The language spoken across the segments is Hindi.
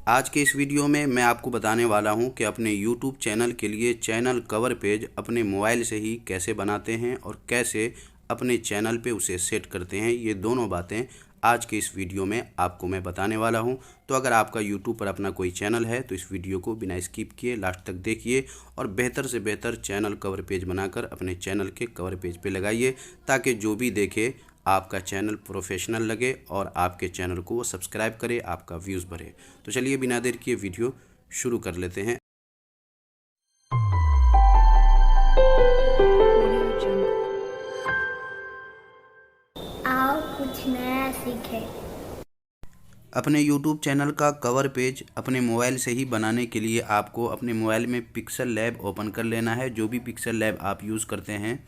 आज के इस वीडियो में मैं आपको बताने वाला हूं कि अपने YouTube चैनल के लिए चैनल कवर पेज अपने मोबाइल से ही कैसे बनाते हैं और कैसे अपने चैनल पे उसे सेट करते हैं। ये दोनों बातें आज के इस वीडियो में आपको मैं बताने वाला हूं। तो अगर आपका YouTube पर अपना कोई चैनल है तो इस वीडियो को बिना स्किप किए लास्ट तक देखिए और बेहतर से बेहतर चैनल कवर पेज बनाकर अपने चैनल के कवर पेज पे लगाइए, ताकि जो भी देखे आपका चैनल प्रोफेशनल लगे और आपके चैनल को वो सब्सक्राइब करे, आपका व्यूज़ बढ़े। तो चलिए बिना देर किए वीडियो शुरू कर लेते हैं। आओ कुछ नया सीखें। अपने YouTube चैनल का कवर पेज अपने मोबाइल से ही बनाने के लिए आपको अपने मोबाइल में पिक्सल लैब ओपन कर लेना है। जो भी पिक्सल लैब आप यूज़ करते हैं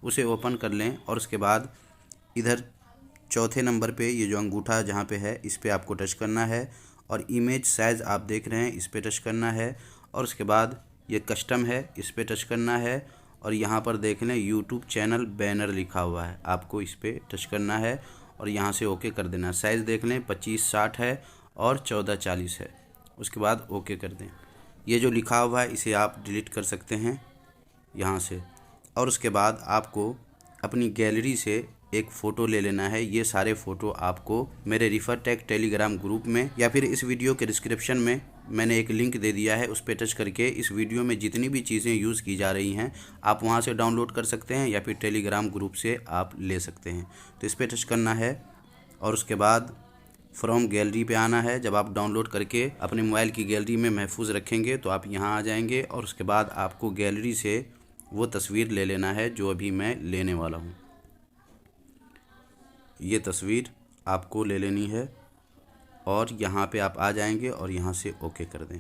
उसे ओपन कर लें और उसके बाद इधर चौथे नंबर पे ये जो अंगूठा जहाँ पे है इस पे आपको टच करना है और इमेज साइज़ आप देख रहे हैं इस पे टच करना है और उसके बाद ये कस्टम है इस पे टच करना है और यहाँ पर देख लें YouTube चैनल बैनर लिखा हुआ है, आपको इस पे टच करना है और यहाँ से ओके कर देना। साइज़ देख लें 2560 है और 1440 है। उसके बाद ओके कर दें। ये जो लिखा हुआ है इसे आप डिलीट कर सकते हैं यहाँ से। और उसके बाद आपको अपनी गैलरी से एक फ़ोटो ले लेना है। ये सारे फ़ोटो आपको मेरे रिफर टेक टेलीग्राम ग्रुप में या फिर इस वीडियो के डिस्क्रिप्शन में मैंने एक लिंक दे दिया है, उस पर टच करके इस वीडियो में जितनी भी चीज़ें यूज़ की जा रही हैं आप वहां से डाउनलोड कर सकते हैं या फिर टेलीग्राम ग्रुप से आप ले सकते हैं। तो इस पर टच करना है और उसके बाद फ्रॉम गैलरी पे आना है। जब आप डाउनलोड करके अपने मोबाइल की गैलरी में महफूज रखेंगे तो आप यहाँ आ जाएंगे और उसके बाद आपको गैलरी से वो तस्वीर ले लेना है जो अभी मैं लेने वाला हूँ। ये तस्वीर आपको ले लेनी है और यहाँ पे आप आ जाएंगे और यहाँ से ओके कर दें।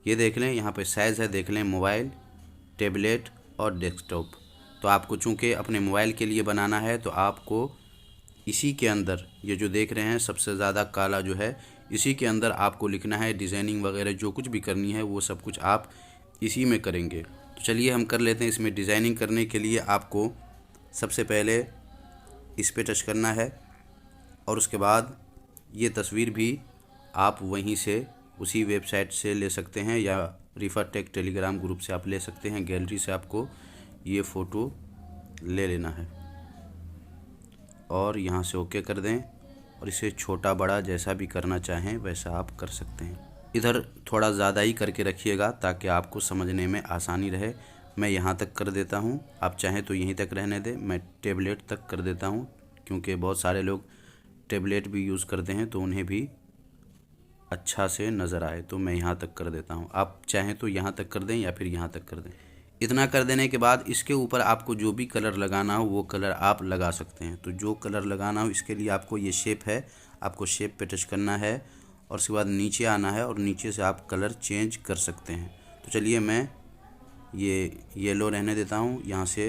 ये देख लें यहाँ पे साइज़ है, देख लें मोबाइल, टैबलेट और डेस्कटॉप। तो आपको चूँकि अपने मोबाइल के लिए बनाना है तो आपको इसी के अंदर ये जो देख रहे हैं सबसे ज़्यादा काला जो है इसी के अंदर आपको लिखना है। डिज़ाइनिंग वगैरह जो कुछ भी करनी है वो सब कुछ आप इसी में करेंगे। तो चलिए हम कर लेते हैं। इसमें डिज़ाइनिंग करने के लिए आपको सबसे पहले इस पे टच करना है और उसके बाद ये तस्वीर भी आप वहीं से उसी वेबसाइट से ले सकते हैं या रिफर टेक टेलीग्राम ग्रुप से आप ले सकते हैं। गैलरी से आपको ये फ़ोटो ले लेना है और यहाँ से ओके कर दें और इसे छोटा बड़ा जैसा भी करना चाहें वैसा आप कर सकते हैं। इधर थोड़ा ज़्यादा ही करके रखिएगा ताकि आपको समझने में आसानी रहे। मैं यहाँ तक कर देता हूँ, आप चाहें तो यहीं तक रहने दें। मैं टैबलेट तक कर देता हूँ क्योंकि बहुत सारे लोग टैबलेट भी यूज़ करते हैं तो उन्हें भी अच्छा से नज़र आए, तो मैं यहाँ तक कर देता हूँ। आप चाहें तो यहाँ तक कर दें या फिर यहाँ तक कर दें। इतना कर देने के बाद इसके ऊपर आपको जो भी कलर लगाना हो वो कलर आप लगा सकते हैं। तो जो कलर लगाना हो इसके लिए आपको ये शेप है, आपको शेप पे टच करना है और उसके बाद नीचे आना है और नीचे से आप कलर चेंज कर सकते हैं। तो चलिए मैं ये येलो रहने देता हूँ। यहाँ से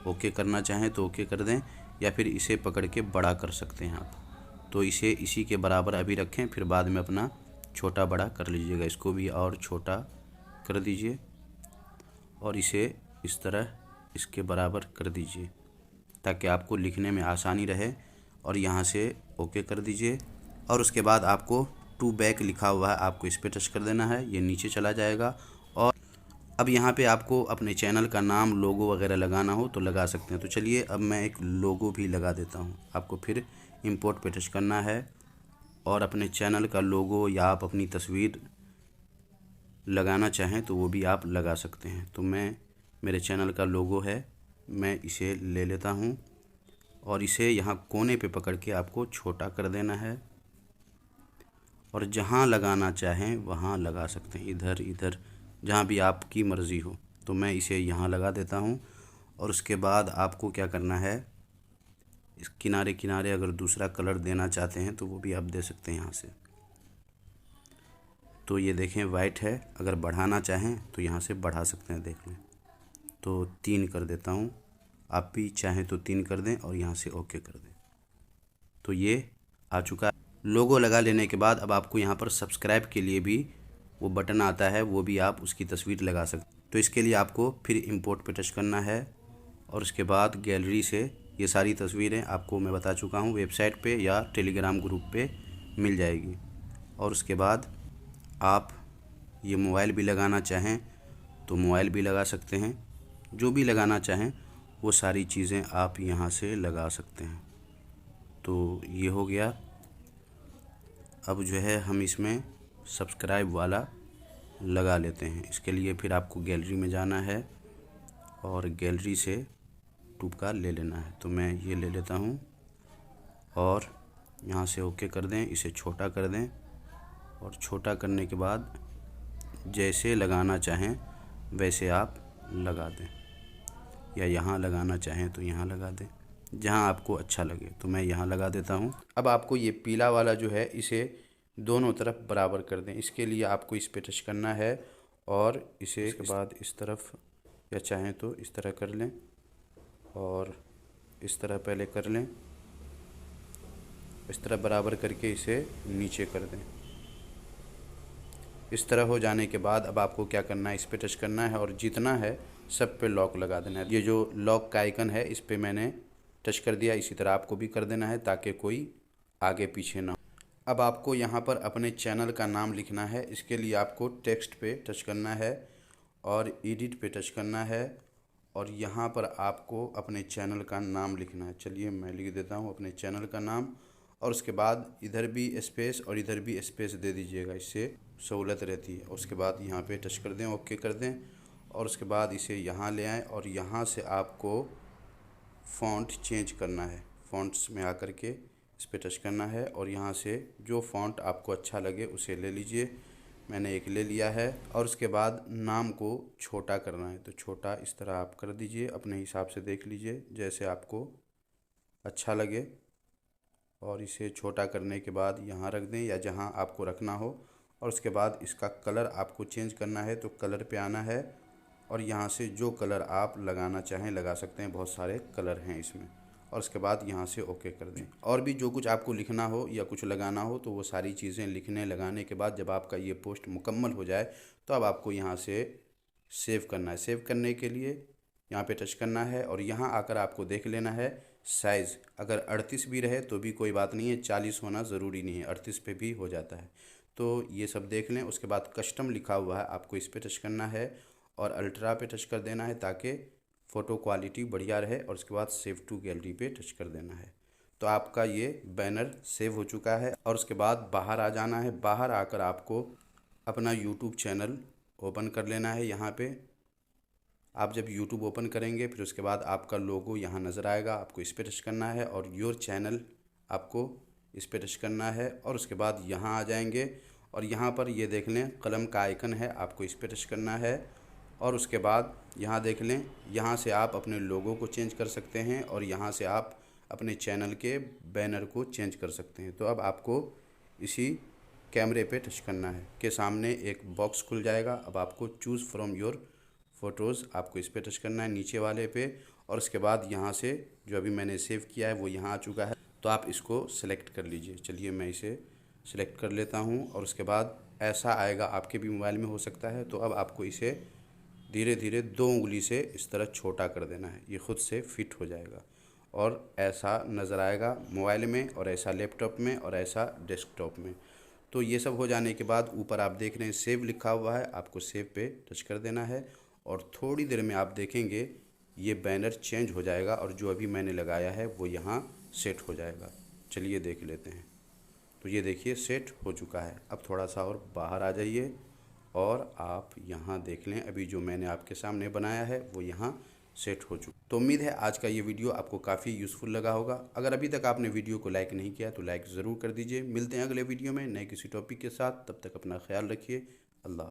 ओके करना चाहें तो ओके कर दें या फिर इसे पकड़ के बड़ा कर सकते हैं आप। तो इसे इसी के बराबर अभी रखें, फिर बाद में अपना छोटा बड़ा कर लीजिएगा। इसको भी और छोटा कर दीजिए और इसे इस तरह इसके बराबर कर दीजिए ताकि आपको लिखने में आसानी रहे। और यहाँ से ओके कर दीजिए और उसके बाद आपको टू बैक लिखा हुआ है, आपको इस पर टच कर देना है। ये नीचे चला जाएगा और अब यहाँ पे आपको अपने चैनल का नाम, लोगो वगैरह लगाना हो तो लगा सकते हैं। तो चलिए अब मैं एक लोगो भी लगा देता हूँ। आपको फिर इंपोर्ट पे टच करना है और अपने चैनल का लोगो या आप अपनी तस्वीर लगाना चाहें तो वो भी आप लगा सकते हैं। तो मेरे चैनल का लोगो है, मैं इसे ले लेता हूँ और इसे यहाँ कोने पे पकड़ के आपको छोटा कर देना है और जहाँ लगाना चाहें वहाँ लगा सकते हैं, इधर इधर जहाँ भी आपकी मर्ज़ी हो। तो मैं इसे यहाँ लगा देता हूँ और उसके बाद आपको क्या करना है, इस किनारे किनारे अगर दूसरा कलर देना चाहते हैं तो वो भी आप दे सकते हैं यहाँ से। तो ये देखें वाइट है, अगर बढ़ाना चाहें तो यहाँ से बढ़ा सकते हैं, देख लें। तो 3 कर देता हूँ, आप भी चाहें तो 3 कर दें और यहाँ से ओके कर दें। तो ये आ चुका है। लोगो लगा लेने के बाद अब आपको यहाँ पर सब्सक्राइब के लिए भी वो बटन आता है, वो भी आप उसकी तस्वीर लगा सकते। तो इसके लिए आपको फिर इंपोर्ट पे टच करना है और उसके बाद गैलरी से ये सारी तस्वीरें आपको मैं बता चुका हूँ वेबसाइट पे या टेलीग्राम ग्रुप पे मिल जाएगी। और उसके बाद आप ये मोबाइल भी लगाना चाहें तो मोबाइल भी लगा सकते हैं, जो भी लगाना चाहें वो सारी चीज़ें आप यहाँ से लगा सकते हैं। तो ये हो गया। अब जो है हम इसमें सब्सक्राइब वाला लगा लेते हैं। इसके लिए फिर आपको गैलरी में जाना है और गैलरी से टुपका ले लेना है। तो मैं ये ले लेता हूँ और यहाँ से ओके कर दें, इसे छोटा कर दें और छोटा करने के बाद जैसे लगाना चाहें वैसे आप लगा दें, या यहाँ लगाना चाहें तो यहाँ लगा दें, जहाँ आपको अच्छा लगे। तो मैं यहाँ लगा देता हूँ। अब आपको ये पीला वाला जो है इसे दोनों तरफ बराबर कर दें। इसके लिए आपको इस पे टच करना है और इसे इसके बाद इस तरफ, या चाहें तो इस तरह कर लें और इस तरह पहले कर लें, इस तरह बराबर करके इसे नीचे कर दें। इस तरह हो जाने के बाद अब आपको क्या करना है, इस पे टच करना है और जितना है सब पे लॉक लगा देना है। ये जो लॉक का आइकन है इस पे मैंने टच कर दिया, इसी तरह आपको भी कर देना है ताकि कोई आगे पीछे ना हो। अब आपको यहाँ पर अपने चैनल का नाम लिखना है। इसके लिए आपको टेक्स्ट पे टच करना है और एडिट पे टच करना है और यहाँ पर आपको अपने चैनल का नाम लिखना है। चलिए मैं लिख देता हूँ अपने चैनल का नाम और उसके बाद इधर भी स्पेस और इधर भी स्पेस दे दीजिएगा, इससे सहूलत रहती है। उसके बाद यहाँ पे टच कर दें, ओके कर दें और उसके बाद इसे यहाँ ले आएँ और यहाँ से आपको फ़ॉन्ट चेंज करना है। फ़ॉन्ट्स में आकर के इस पर टच करना है और यहाँ से जो फ़ॉन्ट आपको अच्छा लगे उसे ले लीजिए। मैंने एक ले लिया है और उसके बाद नाम को छोटा करना है। तो छोटा इस तरह आप कर दीजिए, अपने हिसाब से देख लीजिए जैसे आपको अच्छा लगे। और इसे छोटा करने के बाद यहाँ रख दें या जहाँ आपको रखना हो और उसके बाद इसका कलर आपको चेंज करना है। तो कलर पे आना है और यहाँ से जो कलर आप लगाना चाहें लगा सकते हैं, बहुत सारे कलर हैं इसमें। और उसके बाद यहाँ से ओके कर दें। और भी जो कुछ आपको लिखना हो या कुछ लगाना हो तो वो सारी चीज़ें लिखने लगाने के बाद जब आपका ये पोस्ट मुकम्मल हो जाए तो अब आपको यहाँ से सेव करना है। सेव करने के लिए यहाँ पे टच करना है और यहाँ आकर आपको देख लेना है साइज़। अगर 38 भी रहे तो भी कोई बात नहीं है, 40 होना ज़रूरी नहीं है, 38 पे भी हो जाता है। तो ये सब देख लें। उसके बाद कस्टम लिखा हुआ है, आपको इस पे टच करना है और अल्ट्रा पे टच कर देना है ताकि फ़ोटो क्वालिटी बढ़िया रहे और उसके बाद सेव टू गैलरी पे टच कर देना है। तो आपका ये बैनर सेव हो चुका है और उसके बाद बाहर आ जाना है। बाहर आकर आपको अपना यूट्यूब चैनल ओपन कर लेना है। यहाँ पे आप जब यूट्यूब ओपन करेंगे फिर उसके बाद आपका लोगो यहाँ नज़र आएगा, आपको इस पे टच करना है और योर चैनल आपको इस पे टच करना है और उसके बाद यहाँ आ जाएंगे और यहाँ पर ये देख लें कलम का आइकन है, आपको इस पे टच करना है और उसके बाद यहाँ देख लें, यहाँ से आप अपने लोगो को चेंज कर सकते हैं और यहाँ से आप अपने चैनल के बैनर को चेंज कर सकते हैं। तो अब आपको इसी कैमरे पे टच करना है के सामने एक बॉक्स खुल जाएगा। अब आपको चूज़ फ्रॉम योर फ़ोटोज़, आपको इस पे टच करना है नीचे वाले पे और उसके बाद यहाँ से जो अभी मैंने सेव किया है वो यहाँ आ चुका है, तो आप इसको सेलेक्ट कर लीजिए। चलिए मैं इसे सेलेक्ट कर लेता हूँ और उसके बाद ऐसा आएगा, आपके भी मोबाइल में हो सकता है। तो अब आपको इसे धीरे धीरे 2 उंगली से इस तरह छोटा कर देना है, ये ख़ुद से फिट हो जाएगा और ऐसा नज़र आएगा मोबाइल में और ऐसा लैपटॉप में और ऐसा डेस्कटॉप में। तो ये सब हो जाने के बाद ऊपर आप देख रहे हैं सेव लिखा हुआ है, आपको सेव पे टच कर देना है और थोड़ी देर में आप देखेंगे ये बैनर चेंज हो जाएगा और जो अभी मैंने लगाया है वो यहाँ सेट हो जाएगा। चलिए देख लेते हैं। तो ये देखिए सेट हो चुका है। अब थोड़ा सा और बाहर आ जाइए और आप यहाँ देख लें अभी जो मैंने आपके सामने बनाया है वो यहाँ सेट हो चुका। तो उम्मीद है आज का ये वीडियो आपको काफ़ी यूज़फुल लगा होगा। अगर अभी तक आपने वीडियो को लाइक नहीं किया तो लाइक ज़रूर कर दीजिए। मिलते हैं अगले वीडियो में नए किसी टॉपिक के साथ, तब तक अपना ख्याल रखिए। अल्लाह।